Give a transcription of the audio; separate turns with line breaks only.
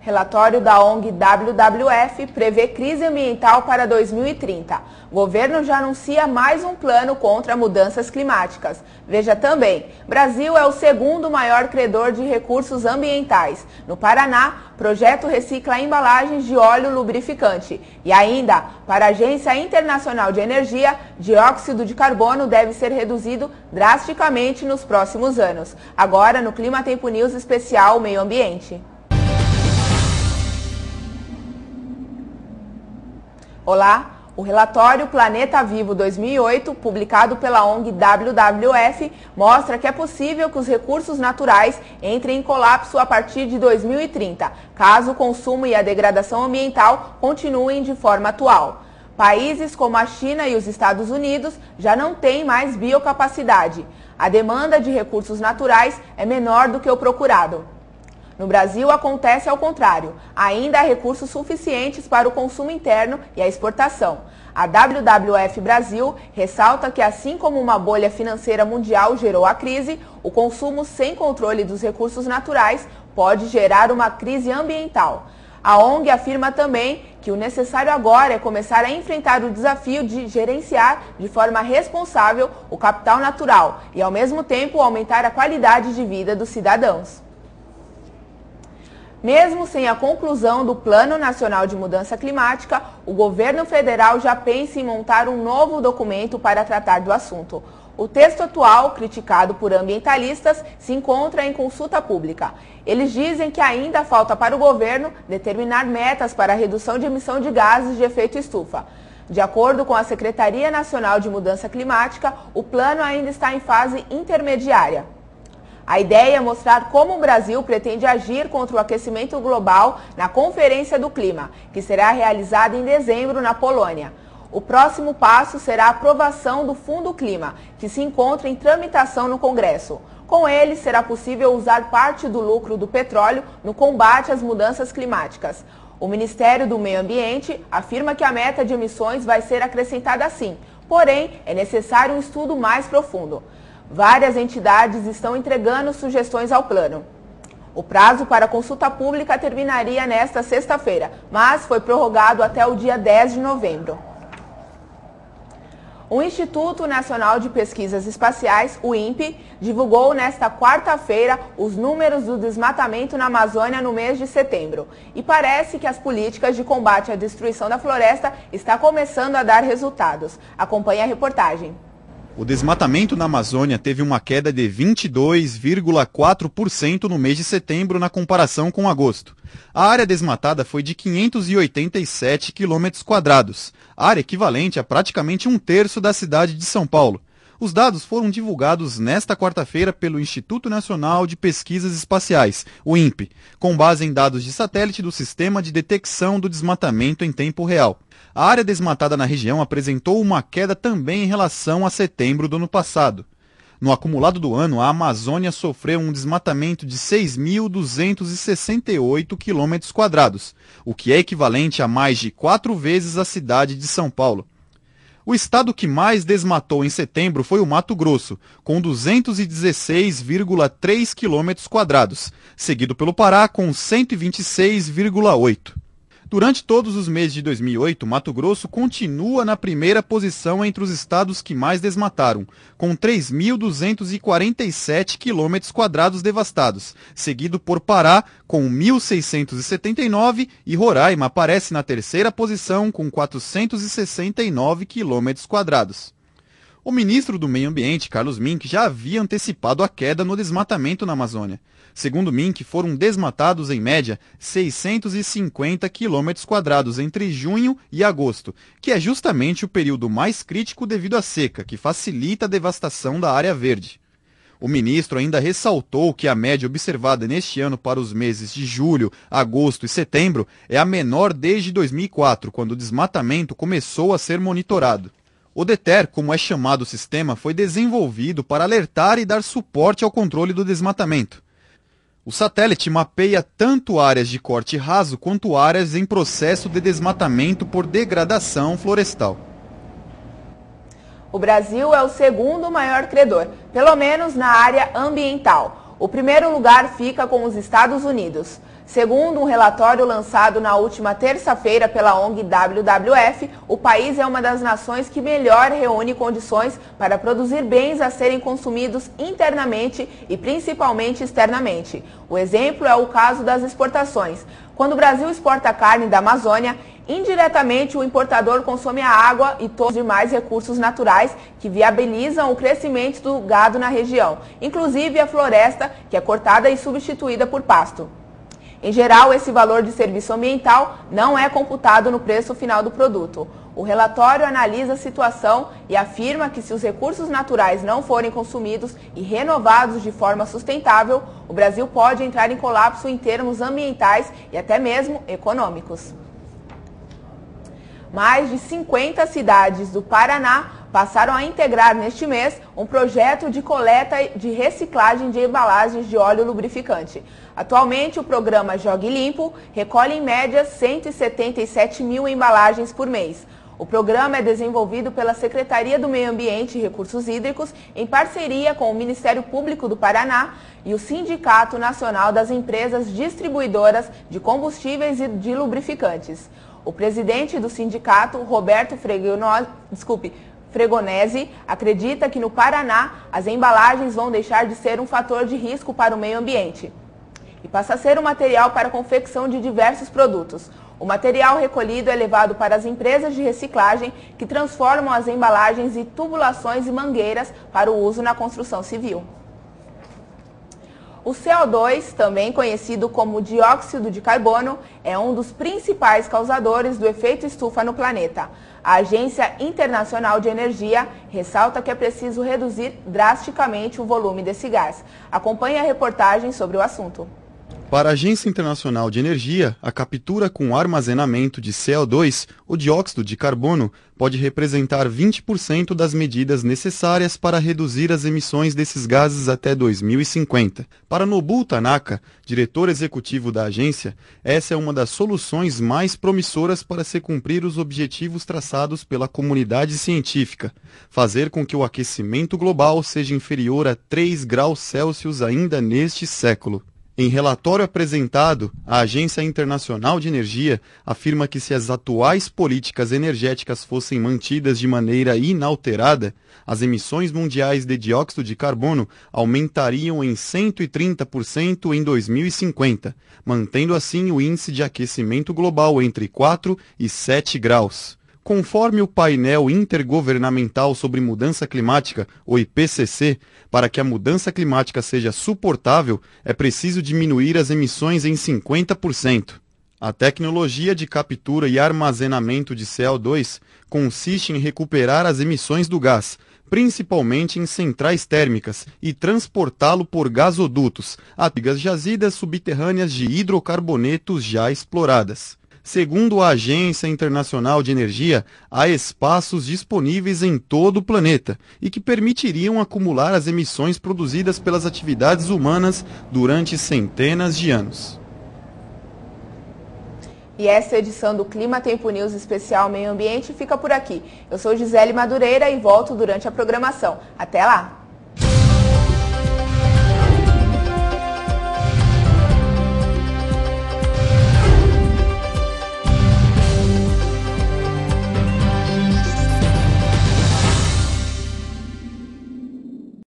Relatório da ONG WWF prevê crise ambiental para 2030. O governo já anuncia mais um plano contra mudanças climáticas. Veja também, Brasil é o segundo maior credor de recursos ambientais. No Paraná, projeto recicla embalagens de óleo lubrificante. E ainda, para a Agência Internacional de Energia, dióxido de carbono deve ser reduzido drasticamente nos próximos anos. Agora, no Clima Tempo News Especial Meio Ambiente. Olá! O relatório Planeta Vivo 2008, publicado pela ONG WWF, mostra que é possível que os recursos naturais entrem em colapso a partir de 2030, caso o consumo e a degradação ambiental continuem de forma atual. Países como a China e os Estados Unidos já não têm mais biocapacidade. A demanda de recursos naturais é menor do que o procurado. No Brasil, acontece ao contrário. Ainda há recursos suficientes para o consumo interno e a exportação. A WWF Brasil ressalta que, assim como uma bolha financeira mundial gerou a crise, o consumo sem controle dos recursos naturais pode gerar uma crise ambiental. A ONG afirma também que o necessário agora é começar a enfrentar o desafio de gerenciar de forma responsável o capital natural e, ao mesmo tempo, aumentar a qualidade de vida dos cidadãos. Mesmo sem a conclusão do Plano Nacional de Mudança Climática, o governo federal já pensa em montar um novo documento para tratar do assunto. O texto atual, criticado por ambientalistas, se encontra em consulta pública. Eles dizem que ainda falta para o governo determinar metas para a redução de emissão de gases de efeito estufa. De acordo com a Secretaria Nacional de Mudança Climática, o plano ainda está em fase intermediária. A ideia é mostrar como o Brasil pretende agir contra o aquecimento global na Conferência do Clima, que será realizada em dezembro na Polônia. O próximo passo será a aprovação do Fundo Clima, que se encontra em tramitação no Congresso. Com ele, será possível usar parte do lucro do petróleo no combate às mudanças climáticas. O Ministério do Meio Ambiente afirma que a meta de emissões vai ser acrescentada sim, porém é necessário um estudo mais profundo. Várias entidades estão entregando sugestões ao plano. O prazo para consulta pública terminaria nesta sexta-feira, mas foi prorrogado até o dia 10 de novembro. O Instituto Nacional de Pesquisas Espaciais, o INPE, divulgou nesta quarta-feira os números do desmatamento na Amazônia no mês de setembro. E parece que as políticas de combate à destruição da floresta estão começando a dar resultados. Acompanhe a reportagem.
O desmatamento na Amazônia teve uma queda de 22,4% no mês de setembro na comparação com agosto. A área desmatada foi de 587 km², área equivalente a praticamente um terço da cidade de São Paulo. Os dados foram divulgados nesta quarta-feira pelo Instituto Nacional de Pesquisas Espaciais, o INPE, com base em dados de satélite do Sistema de Detecção do Desmatamento em Tempo Real. A área desmatada na região apresentou uma queda também em relação a setembro do ano passado. No acumulado do ano, a Amazônia sofreu um desmatamento de 6.268 km², o que é equivalente a mais de 4 vezes a cidade de São Paulo. O estado que mais desmatou em setembro foi o Mato Grosso, com 216,3 km², seguido pelo Pará com 126,8 km². Durante todos os meses de 2008, Mato Grosso continua na primeira posição entre os estados que mais desmataram, com 3.247 km² devastados, seguido por Pará, com 1.679, e Roraima aparece na terceira posição, com 469 km². O ministro do Meio Ambiente, Carlos Mink, já havia antecipado a queda no desmatamento na Amazônia. Segundo Mink, foram desmatados, em média, 650 km² entre junho e agosto, que é justamente o período mais crítico devido à seca, que facilita a devastação da área verde. O ministro ainda ressaltou que a média observada neste ano para os meses de julho, agosto e setembro é a menor desde 2004, quando o desmatamento começou a ser monitorado. O DETER, como é chamado o sistema, foi desenvolvido para alertar e dar suporte ao controle do desmatamento. O satélite mapeia tanto áreas de corte raso quanto áreas em processo de desmatamento por degradação florestal.
O Brasil é o segundo maior credor, pelo menos na área ambiental. O primeiro lugar fica com os Estados Unidos. Segundo um relatório lançado na última terça-feira pela ONG WWF, o país é uma das nações que melhor reúne condições para produzir bens a serem consumidos internamente e principalmente externamente. O exemplo é o caso das exportações. Quando o Brasil exporta carne da Amazônia, indiretamente o importador consome a água e todos os demais recursos naturais que viabilizam o crescimento do gado na região, inclusive a floresta, que é cortada e substituída por pasto. Em geral, esse valor de serviço ambiental não é computado no preço final do produto. O relatório analisa a situação e afirma que se os recursos naturais não forem consumidos e renovados de forma sustentável, o Brasil pode entrar em colapso em termos ambientais e até mesmo econômicos. Mais de 50 cidades do Paraná passaram a integrar neste mês um projeto de coleta de reciclagem de embalagens de óleo lubrificante. Atualmente, o programa Jogue Limpo recolhe em média 177 mil embalagens por mês. O programa é desenvolvido pela Secretaria do Meio Ambiente e Recursos Hídricos em parceria com o Ministério Público do Paraná e o Sindicato Nacional das Empresas Distribuidoras de Combustíveis e de Lubrificantes. O presidente do sindicato, Roberto Fregonese, acredita que no Paraná as embalagens vão deixar de ser um fator de risco para o meio ambiente e passa a ser um material para a confecção de diversos produtos. O material recolhido é levado para as empresas de reciclagem que transformam as embalagens em tubulações e mangueiras para o uso na construção civil. O CO2, também conhecido como dióxido de carbono, é um dos principais causadores do efeito estufa no planeta. A Agência Internacional de Energia ressalta que é preciso reduzir drasticamente o volume desse gás. Acompanhe a reportagem sobre o assunto.
Para a Agência Internacional de Energia, a captura com armazenamento de CO2, o dióxido de carbono, pode representar 20% das medidas necessárias para reduzir as emissões desses gases até 2050. Para Nobuo Tanaka, diretor executivo da agência, essa é uma das soluções mais promissoras para se cumprir os objetivos traçados pela comunidade científica, fazer com que o aquecimento global seja inferior a 3 graus Celsius ainda neste século. Em relatório apresentado, a Agência Internacional de Energia afirma que se as atuais políticas energéticas fossem mantidas de maneira inalterada, as emissões mundiais de dióxido de carbono aumentariam em 130% em 2050, mantendo assim o índice de aquecimento global entre 4 e 7 graus. Conforme o painel intergovernamental sobre mudança climática, o IPCC, para que a mudança climática seja suportável, é preciso diminuir as emissões em 50%. A tecnologia de captura e armazenamento de CO2 consiste em recuperar as emissões do gás, principalmente em centrais térmicas, e transportá-lo por gasodutos, até jazidas subterrâneas de hidrocarbonetos já exploradas. Segundo a Agência Internacional de Energia, há espaços disponíveis em todo o planeta e que permitiriam acumular as emissões produzidas pelas atividades humanas durante centenas de anos.
E essa edição do Clima Tempo News Especial Meio Ambiente fica por aqui. Eu sou Gisele Madureira e volto durante a programação. Até lá!